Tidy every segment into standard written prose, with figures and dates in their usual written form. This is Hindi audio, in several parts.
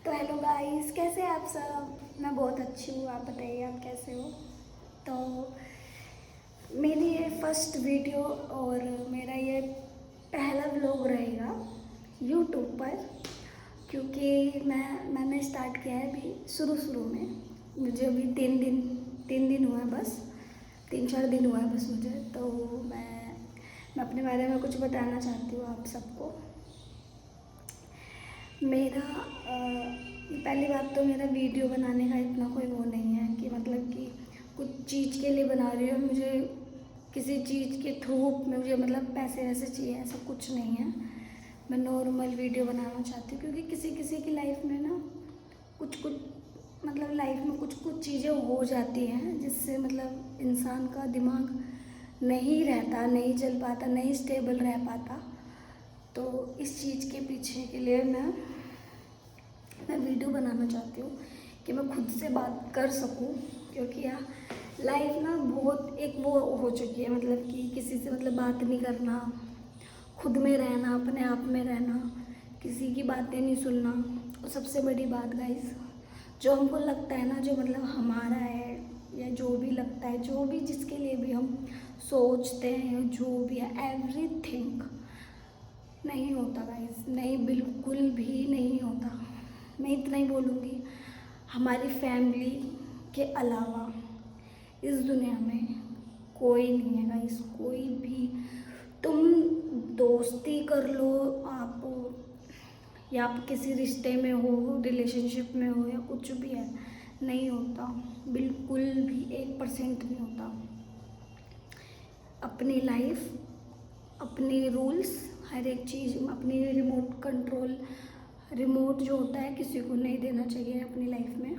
तो हेलो गाइस, कैसे हैं आप सब। मैं बहुत अच्छी हूँ, आप बताइए आप कैसे हो। तो मेरी ये फर्स्ट वीडियो और मेरा ये पहला व्लॉग रहेगा यूट्यूब पर, क्योंकि मैंने स्टार्ट किया है अभी शुरू में। मुझे अभी 3 दिन हुआ है, बस 3-4 दिन हुआ है बस मुझे। तो मैं अपने बारे में कुछ बताना चाहती हूँ आप सबको। मेरा पहली बात तो मेरा वीडियो बनाने का इतना कोई वो नहीं है कि मतलब कि कुछ चीज़ के लिए बना रही हूँ, मुझे किसी चीज़ के थ्रू मुझे मतलब पैसे वैसे चाहिए, ऐसा कुछ नहीं है। मैं नॉर्मल वीडियो बनाना चाहती हूँ, क्योंकि किसी किसी की लाइफ में ना कुछ मतलब लाइफ में कुछ चीज़ें हो जाती हैं जिससे मतलब इंसान का दिमाग नहीं रहता, नहीं चल पाता, नहीं स्टेबल रह पाता। तो इस चीज़ के पीछे के लिए मैं वीडियो बनाना चाहती हूँ कि मैं खुद से बात कर सकूँ, क्योंकि यार लाइफ ना बहुत एक वो हो चुकी है, मतलब कि किसी से मतलब बात नहीं करना, खुद में रहना, अपने आप में रहना, किसी की बातें नहीं सुनना। और सबसे बड़ी बात गाइस, जो हमको लगता है ना, जो मतलब हमारा है या जो भी लगता है, जो भी जिसके लिए भी हम सोचते हैं, जो भी है एवरीथिंग नहीं होता गाइस, नहीं, बिल्कुल भी नहीं होता। मैं इतना ही बोलूँगी, हमारी फैमिली के अलावा इस दुनिया में कोई नहीं है गाइस, कोई भी। तुम दोस्ती कर लो आप, या आप किसी रिश्ते में हो, रिलेशनशिप में हो, या कुछ भी है, नहीं होता, बिल्कुल भी 1% नहीं होता। अपनी लाइफ, अपने रूल्स, हर एक चीज़, अपनी रिमोट कंट्रोल, रिमोट जो होता है किसी को नहीं देना चाहिए अपनी लाइफ में।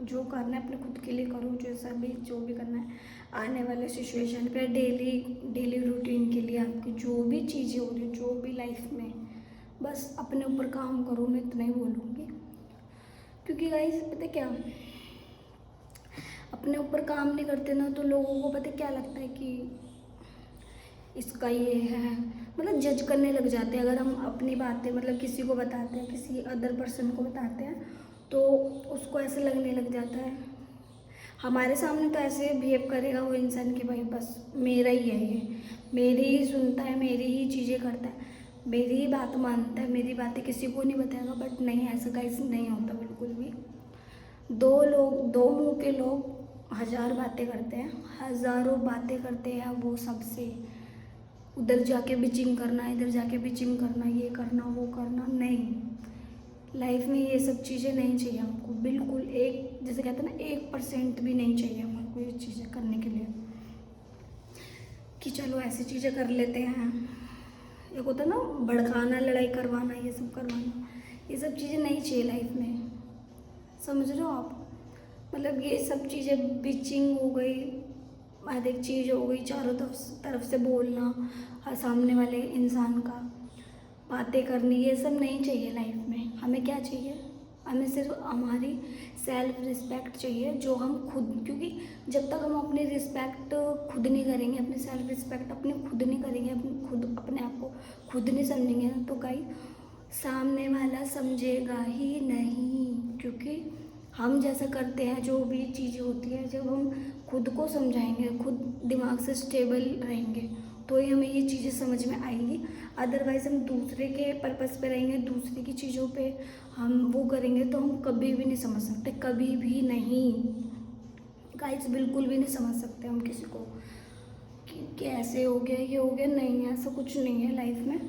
जो करना है अपने खुद के लिए करो, जैसा भी जो भी करना है आने वाले सिचुएशन पे, डेली रूटीन के लिए आपकी जो भी चीज़ें हो रही, जो भी लाइफ में, बस अपने ऊपर काम करो, मैं इतना ही बोलूँगी। क्योंकि गाइस पता क्या, अपने ऊपर काम नहीं करते ना तो लोगों को पता क्या लगता है कि इसका ये है, मतलब जज करने लग जाते हैं। अगर हम अपनी बातें मतलब किसी को बताते हैं, किसी अदर पर्सन को बताते हैं, तो उसको ऐसे लगने लग जाता है, हमारे सामने तो ऐसे बिहेव करेगा वो इंसान कि भाई बस मेरा ही है ये, मेरी ही सुनता है, मेरी ही चीज़ें करता है, मेरी ही बात मानता है, मेरी बातें किसी को नहीं बताएगा। बट नहीं, ऐसा गाइस नहीं होता बिल्कुल भी। दो मुंह के लोग हजार बातें करते हैं, हजारों बातें करते हैं वो सबसे। उधर जाके बिचिंग करना, इधर जाके बिचिंग करना, ये करना वो करना, नहीं। लाइफ में ये सब चीज़ें नहीं चाहिए हमको, बिल्कुल। एक जैसे कहते हैं ना, 1% भी नहीं चाहिए हमको ये चीज़ें करने के लिए कि चलो ऐसी चीज़ें कर लेते हैं। एक होता है ना भड़काना, लड़ाई करवाना, ये सब करवाना, ये सब चीज़ें नहीं चाहिए लाइफ में, समझ रहे हो आप। मतलब ये सब चीज़ें बिचिंग हो गई, हर एक चीज़ हो गई, चारों तरफ से बोलना, हर सामने वाले इंसान का बातें करनी, ये सब नहीं चाहिए लाइफ में। हमें क्या चाहिए, हमें सिर्फ हमारी सेल्फ रिस्पेक्ट चाहिए, जो हम खुद, क्योंकि जब तक हम अपनी रिस्पेक्ट खुद नहीं करेंगे, अपनी सेल्फ रिस्पेक्ट अपने खुद नहीं करेंगे, अपने आप को खुद नहीं समझेंगे ना, तो गाइस सामने वाला समझेगा ही नहीं। क्योंकि हम जैसा करते हैं, जो भी चीज़ें होती है, जब हम खुद को समझाएंगे, खुद दिमाग से स्टेबल रहेंगे, तो ही हमें ये चीज़ें समझ में आएगी। अदरवाइज़ हम दूसरे के पर्पस पे रहेंगे, दूसरे की चीज़ों पे हम वो करेंगे, तो हम कभी भी नहीं समझ सकते, कभी भी नहीं गाइस, बिल्कुल भी नहीं समझ सकते हम किसी को कि ऐसे हो गया, ये हो गया। नहीं, ऐसा कुछ नहीं है लाइफ में।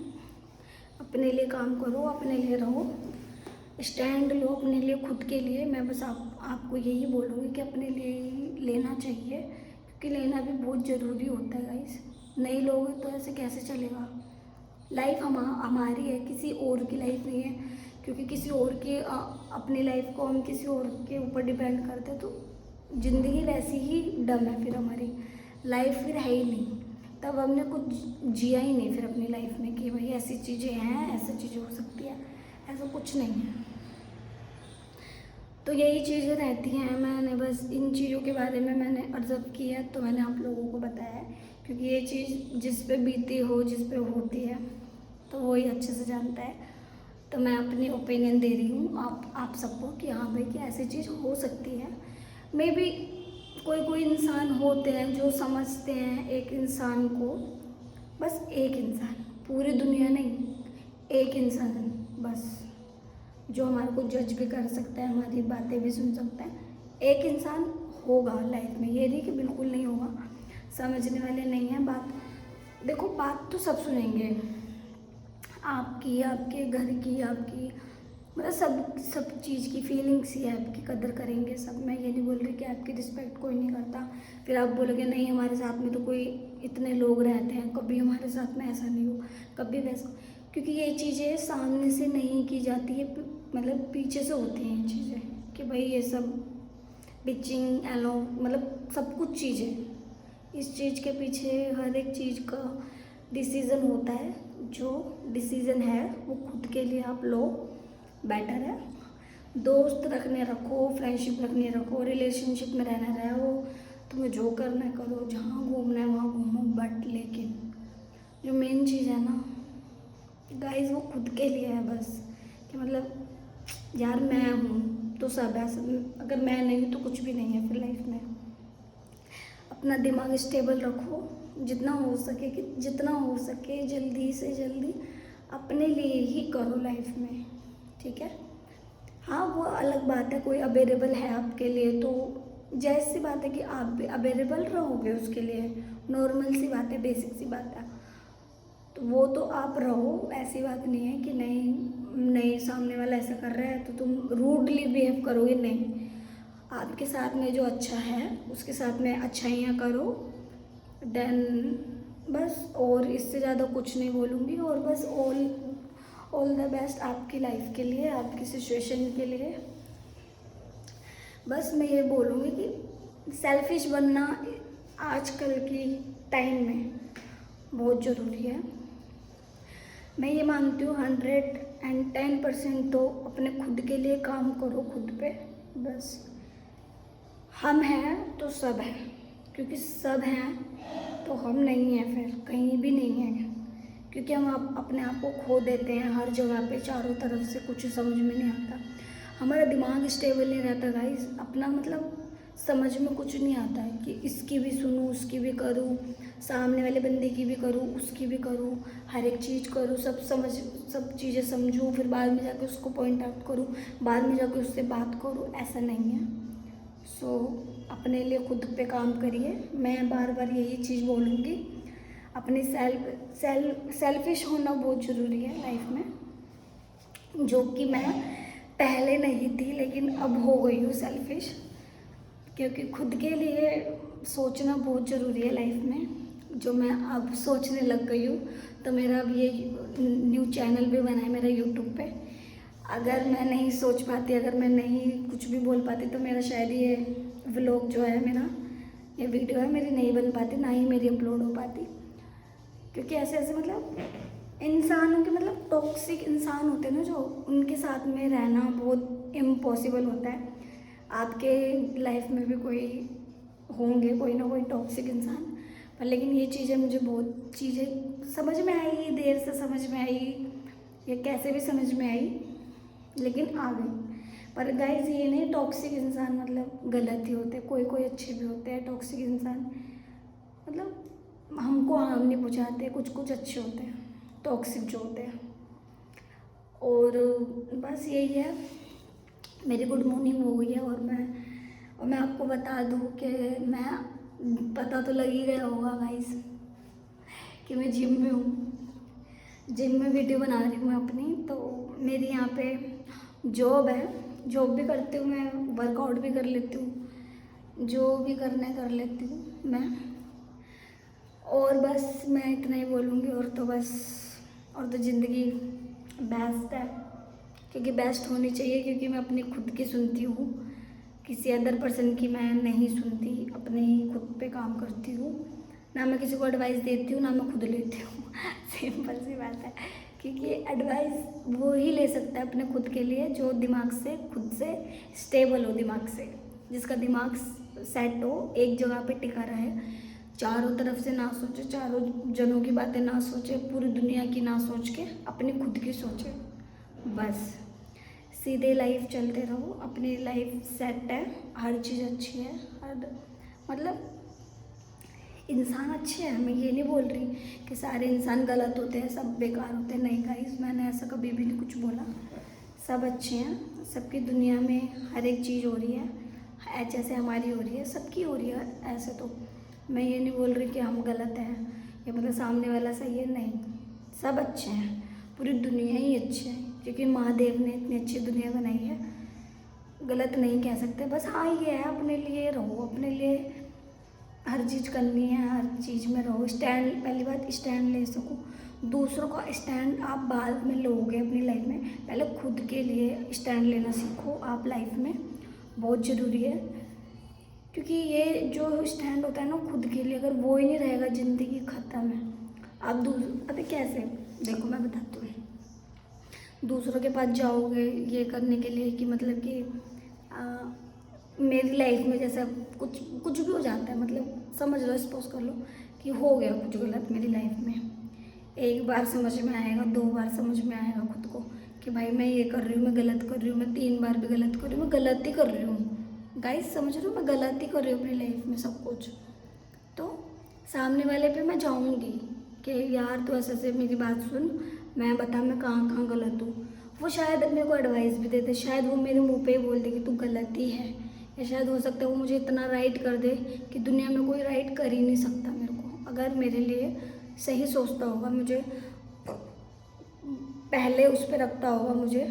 अपने लिए काम करो, अपने लिए रहो, स्टैंड लो अपने लिए, खुद के लिए। मैं बस आपको यही बोलूँगी कि अपने लिए ही लेना चाहिए, क्योंकि लेना भी बहुत ज़रूरी होता है गाइस। नहीं लोगे तो ऐसे कैसे चलेगा। लाइफ हमारी है, किसी और की लाइफ नहीं है। क्योंकि किसी और की अपनी लाइफ को हम किसी और के ऊपर डिपेंड करते हैं, तो ज़िंदगी वैसी ही डम है, फिर हमारी लाइफ फिर है ही नहीं। तब हमने कुछ जिया ही नहीं फिर अपनी लाइफ में कि भाई ऐसी चीज़ें हैं, ऐसी चीज़ें हो सकती है, ऐसा कुछ नहीं है। तो यही चीज़ें रहती हैं। मैंने बस इन चीज़ों के बारे में मैंने ऑब्जर्व किया है, तो मैंने आप लोगों को बताया है, क्योंकि ये चीज़ जिस पे बीती हो, जिस पे होती है, तो वही अच्छे से जानता है। तो मैं अपनी ओपिनियन दे रही हूँ आप सबको कि हाँ भाई कि ऐसी चीज़ हो सकती है। मे बी कोई इंसान होते हैं जो समझते हैं एक इंसान को, बस एक इंसान, पूरी दुनिया नहीं, एक इंसान बस, जो हमारे को जज भी कर सकता है, हमारी बातें भी सुन सकता है। एक इंसान होगा लाइफ में, ये नहीं कि बिल्कुल नहीं होगा। समझने वाले नहीं हैं बात। देखो बात तो सब सुनेंगे, आपकी, आपके घर की, आपकी, मतलब सब चीज़ की फीलिंग्स ही है, आपकी कदर करेंगे सब। मैं ये नहीं बोल रही कि आपकी रिस्पेक्ट कोई नहीं करता। फिर आप बोलोगे नहीं हमारे साथ में तो कोई इतने लोग रहते हैं, कभी हमारे साथ में ऐसा नहीं हो, कभी वैसा, क्योंकि ये चीज़ें सामने से नहीं की जाती है, मतलब पीछे से होती हैं ये चीज़ें कि भाई ये सब बिचिंग एलो, मतलब सब कुछ चीज़ें, इस चीज़ के पीछे हर एक चीज़ का डिसीज़न होता है। जो डिसीज़न है वो खुद के लिए आप लो, बेटर है। दोस्त रखने रखो, फ्रेंडशिप रखने रखो, रिलेशनशिप में रहना रहो, तुम्हें जो करना है करो, जहाँ घूमना है वहाँ घूमो, बट लेकिन जो मेन चीज़ है ना गाइस, वो खुद के लिए है बस, कि मतलब यार मैं हूँ तो सब है, अगर मैं नहीं हूँ तो कुछ भी नहीं है फिर लाइफ में। अपना दिमाग स्टेबल रखो, जितना हो सके कि जितना हो सके जल्दी से जल्दी अपने लिए ही करो लाइफ में, ठीक है। हाँ वो अलग बात है, कोई अवेलेबल है आपके लिए तो जैसी बात है कि आप भी अवेलेबल रहोगे उसके लिए, नॉर्मल सी बात है, बेसिक सी बात है, तो वो तो आप रहो। ऐसी बात नहीं है कि नहीं सामने वाला ऐसा कर रहा है तो तुम रूडली बिहेव करोगे, नहीं। आपके साथ में जो अच्छा है उसके साथ में अच्छाइयाँ करो, देन बस, और इससे ज़्यादा कुछ नहीं बोलूँगी। और बस ऑल द बेस्ट आपकी लाइफ के लिए, आपकी सिचुएशन के लिए। बस मैं ये बोलूँगी कि सेल्फिश बनना आजकल की टाइम में बहुत ज़रूरी है। मैं ये मानती हूँ 110% तो अपने खुद के लिए काम करो, खुद पे बस। हम हैं तो सब है, क्योंकि सब हैं तो हम नहीं हैं, फिर कहीं भी नहीं हैं, क्योंकि हम अपने आप को खो देते हैं हर जगह पे, चारों तरफ से कुछ समझ में नहीं आता, हमारा दिमाग स्टेबल नहीं रहता गाइस, अपना मतलब समझ में कुछ नहीं आता है कि इसकी भी सुनूं, उसकी भी करूं, सामने वाले बंदे की भी करूं, उसकी भी करूं, हर एक चीज़ करूं, सब चीज़ें समझूं, फिर बाद में जाकर उसको पॉइंट आउट करूं, बाद में जाकर उससे बात करूं, ऐसा नहीं है। सो अपने लिए खुद पे काम करिए। मैं बार बार यही चीज़ बोलूँगी, अपनी सेल्फिश होना बहुत ज़रूरी है लाइफ में, जो कि मैं पहले नहीं थी लेकिन अब हो गई हूँ सेल्फिश, क्योंकि खुद के लिए सोचना बहुत ज़रूरी है लाइफ में, जो मैं अब सोचने लग गई हूँ। तो मेरा अब ये न्यू चैनल भी बना है मेरा यूट्यूब पे। अगर मैं नहीं सोच पाती, अगर मैं नहीं कुछ भी बोल पाती तो मेरा शायद ये व्लॉग जो है, मेरा ये वीडियो है मेरी नहीं बन पाती, ना ही मेरी अपलोड हो पाती, क्योंकि ऐसे ऐसे मतलब इंसानों के मतलब टॉक्सिक इंसान होते हैं ना, जो उनके साथ में रहना बहुत इम्पॉसिबल होता है। आपके लाइफ में भी कोई होंगे, कोई ना कोई टॉक्सिक इंसान, पर लेकिन ये चीज़ें मुझे बहुत चीज़ें समझ में आई, देर से समझ में आई, या कैसे भी समझ में आई, लेकिन आ गई। पर गाइस ये नहीं टॉक्सिक इंसान मतलब गलत ही होते, कोई कोई अच्छे भी होते हैं टॉक्सिक इंसान, मतलब हमको हार्म नहीं पहुँचाते, कुछ कुछ अच्छे होते हैं टॉक्सिक जो होते हैं। और बस यही है, मेरी गुड मॉर्निंग हो गई है, और मैं आपको बता दूँ कि मैं, पता तो लग ही गया होगा गाइस कि मैं जिम में हूँ, जिम में वीडियो बना रही हूँ अपनी। तो मेरी यहाँ पे जॉब है, जॉब भी करती हूँ मैं, वर्कआउट भी कर लेती हूँ, जो भी करना है कर लेती हूँ मैं। और बस मैं इतना ही बोलूँगी, और तो बस, और तो ज़िंदगी बेस्ट है, क्योंकि बेस्ट होनी चाहिए, क्योंकि मैं अपनी खुद की सुनती हूँ, किसी अदर पर्सन की मैं नहीं सुनती, अपने ही खुद पे काम करती हूँ, ना मैं किसी को एडवाइस देती हूँ, ना मैं खुद लेती हूँ सिंपल सी बात है, क्योंकि एडवाइस वो ही ले सकता है अपने खुद के लिए जो दिमाग से, खुद से स्टेबल हो, दिमाग से, जिसका दिमाग सेट हो, एक जगह पे टिका रहे, चारों तरफ से ना सोचे, चारों जनों की बातें ना सोचे, पूरी दुनिया की ना सोच के अपनी खुद की सोचे, बस सीधे लाइफ चलते रहो, अपनी लाइफ सेट है, हर चीज़ अच्छी है, हर मतलब इंसान अच्छे हैं। मैं ये नहीं बोल रही कि सारे इंसान गलत होते हैं, सब बेकार होते हैं, नहीं गाइस, मैंने ऐसा कभी भी नहीं कुछ बोला। सब अच्छे हैं, सबकी दुनिया में हर एक चीज़ हो रही है, जैसे हमारी हो रही है, सबकी हो रही है। ऐसे तो मैं ये नहीं बोल रही कि हम गलत हैं या मतलब सामने वाला सही है, नहीं, सब अच्छे हैं, पूरी दुनिया ही अच्छी है, क्योंकि महादेव ने इतनी अच्छी दुनिया बनाई है, गलत नहीं कह सकते। बस हाँ ये है, अपने लिए रहो, अपने लिए हर चीज़ करनी है, हर चीज़ में रहो, स्टैंड, पहली बात स्टैंड ले सको। दूसरों का स्टैंड आप बाद में लोगे अपनी लाइफ में, पहले खुद के लिए स्टैंड लेना सीखो आप लाइफ में, बहुत ज़रूरी है। क्योंकि ये जो स्टैंड होता है ना खुद के लिए, अगर वो ही नहीं रहेगा ज़िंदगी ख़त्म है। आप अबे कैसे, देखो मैं बताती हूँ, दूसरों के पास जाओगे ये करने के लिए कि मतलब कि मेरी लाइफ में जैसे कुछ भी हो जाता है, मतलब समझ लो, सपोज कर लो कि हो गया कुछ गलत मेरी लाइफ में, एक बार समझ में आएगा, 2 बार समझ में आएगा खुद को कि भाई मैं ये कर रही हूँ, मैं गलत कर रही हूँ, मैं 3 बार भी गलत कर रही हूँ, मैं गलत ही कर रही हूँ गाइस, समझ रहे हो, मैं गलत ही कर रही हूँ अपनी लाइफ में सब कुछ। तो सामने वाले पे मैं जाऊँगी कि यार तू ऐसे मेरी बात सुन, मैं बता मैं कहाँ कहाँ गलत हूँ। वो शायद मेरे को एडवाइस भी देते, शायद वो मेरे मुंह पे ही बोल दे कि तू गलत ही है, या शायद हो सकता है वो मुझे इतना राइट कर दे कि दुनिया में कोई राइट कर ही नहीं सकता मेरे को, अगर मेरे लिए सही सोचता होगा, मुझे पहले उस पर रखता होगा मुझे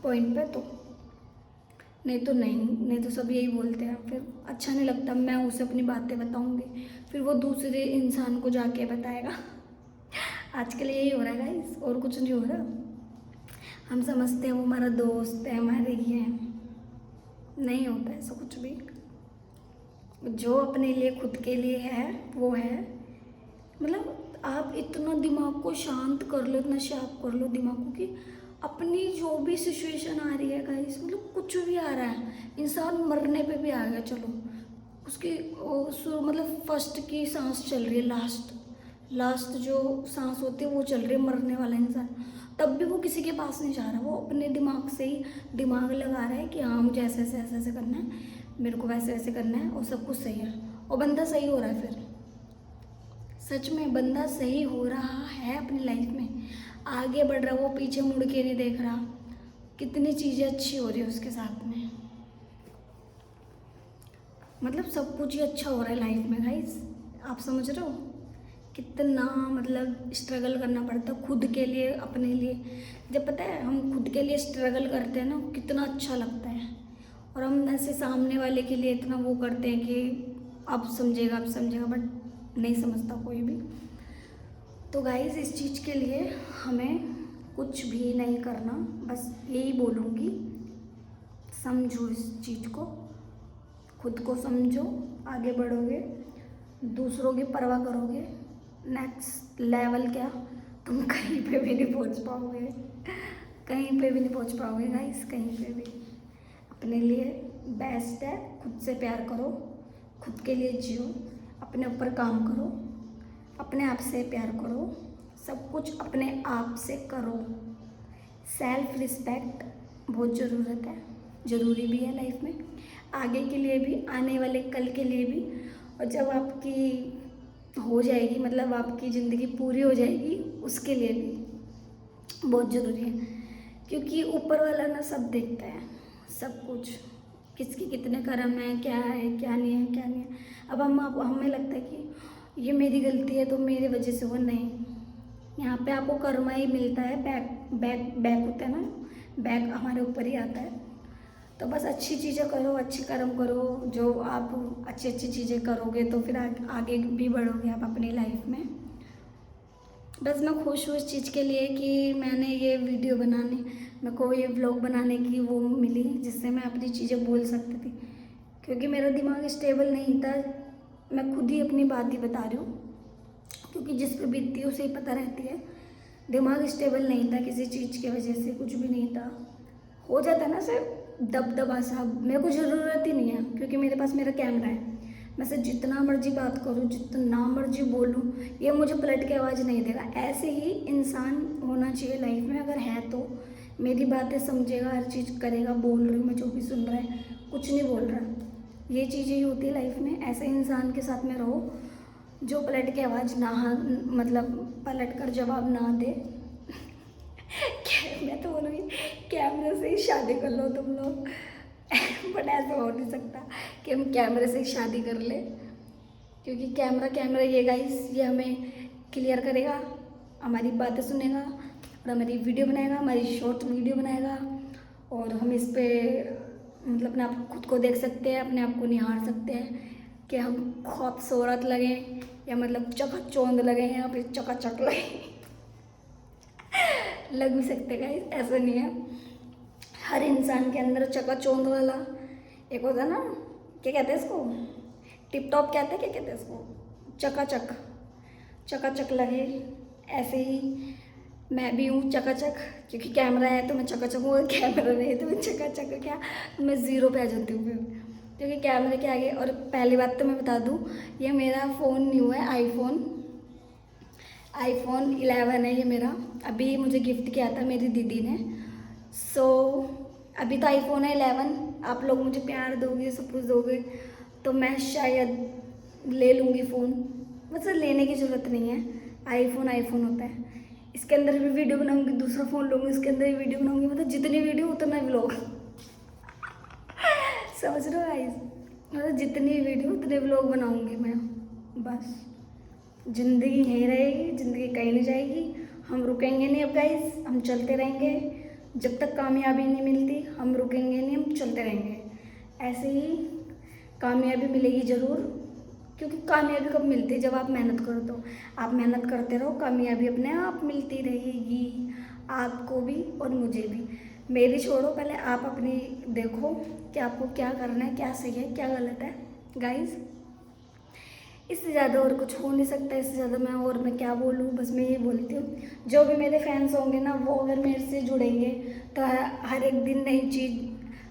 पॉइंट पे, तो नहीं तो नहीं तो सब यही बोलते हैं, फिर अच्छा नहीं लगता। मैं उसे अपनी बातें बताऊंगी, फिर वो दूसरे इंसान को जाके बताएगा। आजकल यही हो रहा है गाइस, और कुछ नहीं हो रहा। हम समझते हैं वो हमारा दोस्त है, हमारे ये है, नहीं होता ऐसा कुछ भी। जो अपने लिए खुद के लिए है वो है, मतलब आप इतना दिमाग को शांत कर लो, इतना शार्प कर लो दिमाग को कि अपनी जो भी सिचुएशन आ रही है गाइस, मतलब कुछ भी आ रहा है, इंसान मरने पे भी आ गया, चलो उसकी मतलब फर्स्ट की सांस चल रही है, लास्ट जो सांस होती है वो चल रही है, मरने वाला इंसान, तब भी वो किसी के पास नहीं जा रहा, वो अपने दिमाग से ही दिमाग लगा रहा है कि हाँ मुझे ऐसे ऐसे ऐसे ऐसे करना है, मेरे को वैसे वैसे करना है, और सब कुछ सही है, और बंदा सही हो रहा है। फिर सच में बंदा सही हो रहा है अपनी लाइफ में, आगे बढ़ रहा है, वो पीछे मुड़ के नहीं देख रहा, कितनी चीज़ें अच्छी हो रही है उसके साथ में, मतलब सब कुछ ही अच्छा हो रहा है लाइफ में गाइस। आप समझ रहे हो कितना मतलब स्ट्रगल करना पड़ता है खुद के लिए, अपने लिए। जब पता है हम खुद के लिए स्ट्रगल करते हैं ना, कितना अच्छा लगता है, और हम ऐसे सामने वाले के लिए इतना वो करते हैं कि अब समझेगा, बट नहीं समझता कोई भी। तो गाइस इस चीज़ के लिए हमें कुछ भी नहीं करना, बस यही बोलूँगी, समझो इस चीज़ को, खुद को समझो, आगे बढ़ोगे, दूसरों की परवाह करोगे, नेक्स्ट लेवल क्या, तुम कहीं पे भी नहीं पहुंच पाओगे, कहीं पे भी नहीं पहुंच पाओगे गाइस, कहीं पे भी। अपने लिए बेस्ट है, खुद से प्यार करो, खुद के लिए जियो, अपने ऊपर काम करो, अपने आप से प्यार करो, सब कुछ अपने आप से करो। सेल्फ रिस्पेक्ट बहुत ज़रूरी भी है लाइफ में, आगे के लिए भी, आने वाले कल के लिए भी, और जब आपकी हो जाएगी, मतलब आपकी ज़िंदगी पूरी हो जाएगी, उसके लिए भी बहुत ज़रूरी है, क्योंकि ऊपर वाला ना सब देखता है, सब कुछ, किसके कितने कर्म हैं, क्या है क्या नहीं है, क्या नहीं है। अब हमें लगता है कि ये मेरी गलती है तो मेरी वजह से, वो नहीं, यहाँ पे आपको कर्मा ही मिलता है, बैक होता है ना, बैक हमारे ऊपर ही आता है। तो बस अच्छी चीज़ें करो, अच्छी कर्म करो, जो आप अच्छी चीज़ें करोगे तो फिर आगे भी बढ़ोगे आप अपनी लाइफ में। बस मैं खुश हूँ इस चीज़ के लिए कि मैंने ये वीडियो बनाने, मेरे को ये व्लॉग बनाने की वो मिली, जिससे मैं अपनी चीज़ें बोल सकती थी, क्योंकि मेरा दिमाग स्टेबल नहीं था। मैं खुद ही अपनी बात ही बता रही हूँ, क्योंकि जिस पर बीतती है उसे ही पता रहती है। दिमाग स्टेबल नहीं था किसी चीज़ की वजह से, कुछ भी नहीं था, हो जाता ना सर दबदबा सा, मेरे को ज़रूरत ही नहीं है, क्योंकि मेरे पास मेरा कैमरा है, मैं से जितना मर्जी बात करूँ, जितना मर्जी बोलूँ, ये मुझे पलट के आवाज़ नहीं देगा। ऐसे ही इंसान होना चाहिए लाइफ में, अगर है तो मेरी बातें समझेगा, हर चीज़ करेगा। बोल रही हूँ मैं, जो भी सुन रहा है कुछ नहीं बोल रहा। ये चीज़ें ही होती है लाइफ में। ऐसे इंसान के साथ में रहो जो पलट के आवाज़ ना, मतलब पलट कर जवाब ना दे। मैं तो बोलूँगी कैमरे से ही शादी कर लो तुम लोग। बट ऐसा हो नहीं सकता कि हम कैमरे से ही शादी कर ले, क्योंकि कैमरा ये गाइस, ये हमें क्लियर करेगा, हमारी बातें सुनेगा और हमारी वीडियो बनाएगा, हमारी शॉर्ट वीडियो बनाएगा। और हम इस पे मतलब अपने आप खुद को देख सकते हैं, अपने आप को निहार सकते हैं कि हम खूबसूरत लगें या मतलब चकाचौंध लगें या फिर चकाचक लगें। लग भी सकते हैं गाइस, ऐसा नहीं है। हर इंसान के अंदर चकाचौंध वाला एक होता है ना, क्या कहते हैं इसको, टिप टॉप कहते हैं, क्या कहते हैं इसको, चकाचक लगे। ऐसे ही मैं भी हूँ चकाचक, क्योंकि कैमरा है तो मैं चकाचक हूँ, कैमरा नहीं तो मैं चकाचक क्या, मैं ज़ीरो पे आ जाती हूँ फिर, क्योंकि कैमरे के आगे। और पहली बात तो मैं बता दूँ, ये मेरा फ़ोन न्यू है, आईफोन 11 है ये मेरा। अभी मुझे गिफ्ट किया था मेरी दीदी ने। सो अभी तो आईफोन है 11। आप लोग मुझे प्यार दोगे, सब कुछ दोगे तो मैं शायद ले लूँगी फ़ोन। मतलब लेने की ज़रूरत नहीं है, आईफोन होता है। इसके अंदर भी वीडियो बनाऊँगी, दूसरा फ़ोन लूँगी, इसके अंदर भी वीडियो बनाऊँगी। मतलब जितनी वीडियो उतना व्लॉग। समझ रहे हो गाइस, मतलब जितनी वीडियो उतने व्लॉग बनाऊँगी मैं। बस ज़िंदगी यहीं रहेगी, ज़िंदगी कहीं नहीं जाएगी। हम रुकेंगे नहीं अब गाइस, हम चलते रहेंगे। जब तक कामयाबी नहीं मिलती हम रुकेंगे नहीं, हम चलते रहेंगे। ऐसे ही कामयाबी मिलेगी ज़रूर, क्योंकि कामयाबी कब मिलती है, जब आप मेहनत करो। तो आप मेहनत करते रहो, कामयाबी अपने आप मिलती रहेगी, आपको भी और मुझे भी। मेरी छोड़ो, पहले आप अपनी देखो कि आपको क्या करना है, क्या सही है, क्या गलत है गाइस। इससे ज़्यादा और कुछ हो नहीं सकता, इससे ज़्यादा मैं क्या बोलूँ। बस मैं ये बोलती हूँ, जो भी मेरे फैंस होंगे ना, वो अगर मेरे से जुड़ेंगे तो हर एक दिन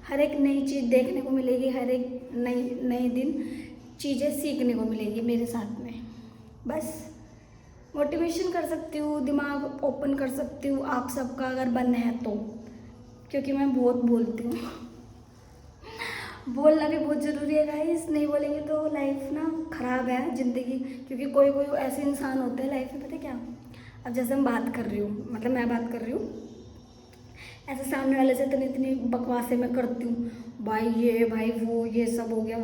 हर एक नई चीज़ देखने को मिलेगी, हर एक नई दिन चीज़ें सीखने को मिलेगी मेरे साथ में। बस मोटिवेशन कर सकती हूँ, दिमाग ओपन कर सकती हूँ आप सबका, अगर मन है तो, क्योंकि मैं बहुत बोलती हूँ। बोलना भी बहुत ज़रूरी है गाइस, नहीं बोलेंगे तो लाइफ ना ख़राब है ज़िंदगी। क्योंकि कोई ऐसे इंसान होते हैं लाइफ में, पता है क्या, अब जैसे मैं बात कर रही हूँ, मतलब मैं बात कर रही हूँ, ऐसे सामने वाले से इतनी बकवासें मैं करती हूँ, भाई ये भाई वो, ये सब हो गया,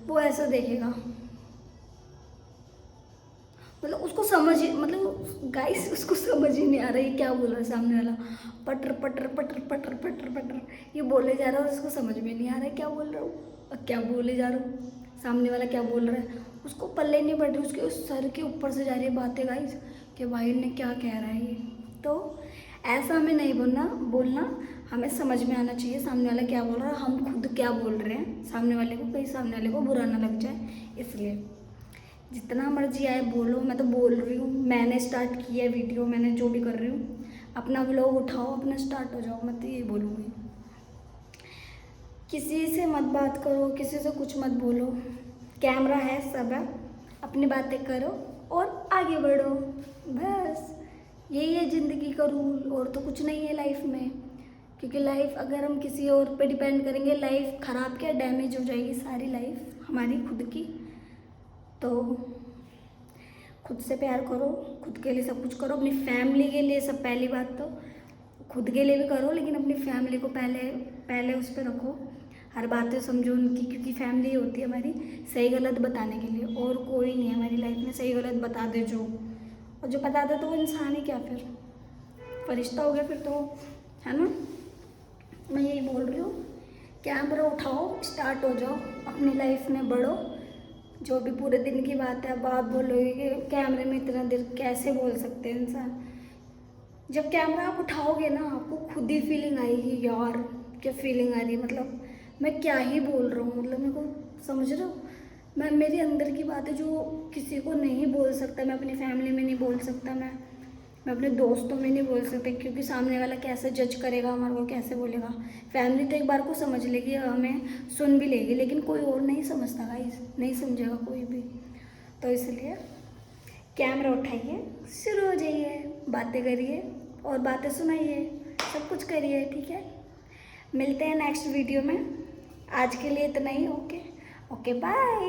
वो ऐसा देखेगा, मतलब उसको समझ ही, मतलब गाइस उसको समझ ही नहीं आ रहा है क्या बोल रहा है सामने वाला। पटर पटर पटर पटर पटर पटर ये बोले जा रहा है और उसको समझ में नहीं आ रहा है क्या बोल रहा हूँ, क्या बोले जा रहा हूँ, सामने वाला क्या बोल रहा है, उसको पल्ले नहीं पड़ रही, उसके उस सर के ऊपर से जा रही है बातें गाइस कि भाई ने क्या कह रहा है ये। तो ऐसा हमें नहीं बोलना, हमें समझ में आना चाहिए सामने वाला क्या बोल रहा है, हम खुद क्या बोल रहे हैं सामने वाले को, कहीं सामने वाले को बुरा ना लग जाए। इसलिए जितना मर्जी आए बोलो, मैं तो बोल रही हूँ, मैंने स्टार्ट किया है वीडियो, मैंने जो भी कर रही हूँ, अपना व्लॉग उठाओ, अपना स्टार्ट हो जाओ। मैं तो ये बोलूँगी, किसी से मत बात करो, किसी से कुछ मत बोलो, कैमरा है, सब है, अपनी बातें करो और आगे बढ़ो। बस यही है ज़िंदगी का रूल, और तो कुछ नहीं है लाइफ में। क्योंकि लाइफ अगर हम किसी और पे डिपेंड करेंगे, लाइफ ख़राब क्या डैमेज हो जाएगी सारी लाइफ हमारी खुद की। तो खुद से प्यार करो, खुद के लिए सब कुछ करो, अपनी फैमिली के लिए सब, पहली बात तो खुद के लिए भी करो, लेकिन अपनी फैमिली को पहले उस पर रखो, हर बातें समझो उनकी, क्योंकि फैमिली होती है हमारी सही गलत बताने के लिए, और कोई नहीं है हमारी लाइफ में सही गलत बता दे जो, और जो बता दे तो वो इंसान ही क्या, फिर फरिश्ता हो गया फिर तो, है ना। मैं यही बोल रही हूँ, कैमरा उठाओ, स्टार्ट हो जाओ, अपनी लाइफ में बढ़ो। जो भी पूरे दिन की बात है, अब आप बोलोगे कि कैमरे में इतना देर कैसे बोल सकते हैं इंसान। जब कैमरा आप उठाओगे ना, आपको खुद ही फीलिंग आएगी, यार क्या फीलिंग आ रही है, मतलब मैं क्या ही बोल रहा हूँ, मतलब मेरे को समझ रहे हो, मैं मेरे अंदर की बातें जो किसी को नहीं बोल सकता, मैं अपनी फैमिली में नहीं बोल सकता, मैं अपने दोस्तों में नहीं बोल सकती, क्योंकि सामने वाला कैसे जज करेगा हमारे को, कैसे बोलेगा। फैमिली तो एक बार को समझ लेगी, हमें सुन भी लेगी, लेकिन कोई और नहीं समझता गाइस, नहीं समझेगा कोई भी। तो इसलिए कैमरा उठाइए, शुरू हो जाइए, बातें करिए और बातें सुनाइए। सब कुछ करिए, ठीक है। मिलते हैं नेक्स्ट वीडियो में, आज के लिए इतना ही। Okay okay bye.